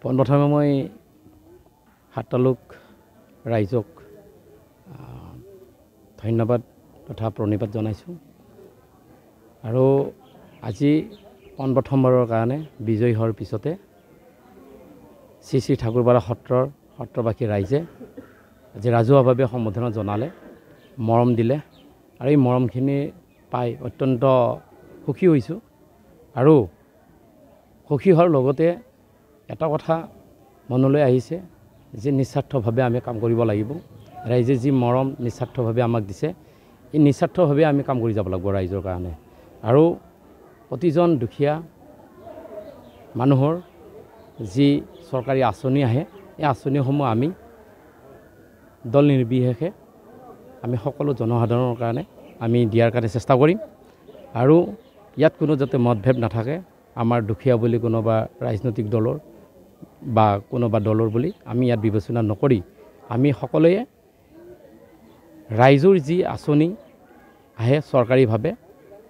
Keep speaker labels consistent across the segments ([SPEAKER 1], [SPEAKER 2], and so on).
[SPEAKER 1] পোনপ্ৰথমে মই হাতালুক ৰাইজক ধন্যবাদ তথা প্ৰণিপাত জনাইছোঁ আৰু আজি পোনপ্ৰথমবাৰৰ কাৰণে বিজয়ী হোৱাৰ পিছতে শ্ৰী শ্ৰী ঠাকুৰপাৰা সত্ৰবাসী ৰাইজে আজি ৰাজহুৱাভাৱে সম্বোধনা জনালে, মৰম দিলে আৰু এই মৰমখিনি পাই অত্যন্ত সুখী হৈছোঁ আৰু সুখী হোৱাৰ লগতে এটা কথা মনলৈ আহিছে যে নিস্বাৰ্থভাৱে আমি কাম কৰিব লাগিব। ৰাইজে যি মৰম নিস্বাৰ্থভাৱে আমাক দিছে, এই নিস্বাৰ্থভাৱে আমি কাম কৰি যাব লাগিব ৰাইজৰ কাৰণে। আৰু প্ৰতিজন দুখীয়া মানুহৰ যি চৰকাৰী আঁচনি আহে, এই আঁচনিসমূহ আমি দল নিৰ্বিশেষে আমি সকলো জনসাধাৰণৰ কাৰণে আমি দিয়াৰ কাৰণে চেষ্টা কৰিম আৰু ইয়াত কোনো যাতে মতভেদ নাথাকে, আমাৰ দুখীয়া বুলি কোনোবা ৰাজনৈতিক দলৰ বা কোনোবা দলৰ বুলি আমি ইয়াত বিবেচনা নকৰি আমি সকলোৱে ৰাইজৰ যি আঁচনি আহে চৰকাৰীভাৱে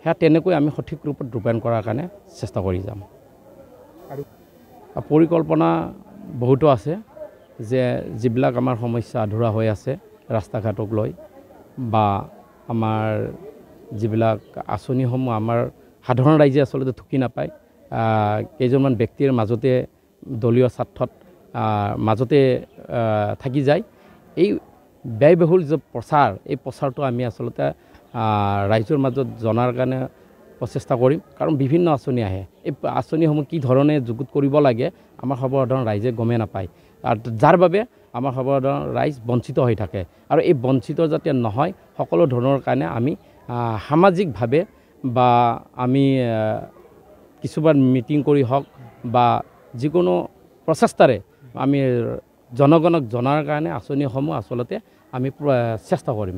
[SPEAKER 1] সেয়া তেনেকৈ আমি সঠিক ৰূপত ৰূপায়ণ কৰাৰ কাৰণে চেষ্টা কৰি যাম। আৰু পৰিকল্পনা বহুতো আছে যে যিবিলাক আমাৰ সমস্যা আধৰুৱা হৈ আছে ৰাস্তা ঘাটক লৈ বা আমাৰ যিবিলাক আঁচনিসমূহ আমাৰ সাধাৰণ ৰাইজে আচলতে ঢুকি নাপায়, কেইজনমান ব্যক্তিৰ মাজতে দলীয় স্বাৰ্থত মাজতে থাকি যায়। এই ব্যয়বহুল যে প্ৰচাৰ, এই প্ৰচাৰটো আমি আচলতে ৰাইজৰ মাজত জনাৰ কাৰণে প্ৰচেষ্টা কৰিম, কাৰণ বিভিন্ন আঁচনি আহে, এই আঁচনিসমূহ কি ধৰণে যুগুত কৰিব লাগে আমাৰ সৰ্বসাধাৰণ ৰাইজে গমেই নাপায়, যাৰ বাবে আমাৰ সৰ্বসাধাৰণ ৰাইজ বঞ্চিত হৈ থাকে। আৰু এই বঞ্চিত যাতে নহয় সকলো ধৰণৰ কাৰণে আমি সামাজিকভাৱে বা আমি কিছুমান মিটিং কৰি হওক বা যিকোনো প্ৰচেষ্টাৰে আমি জনগণক জনাৰ কাৰণে আঁচনিসমূহ আচলতে আমি চেষ্টা কৰিম।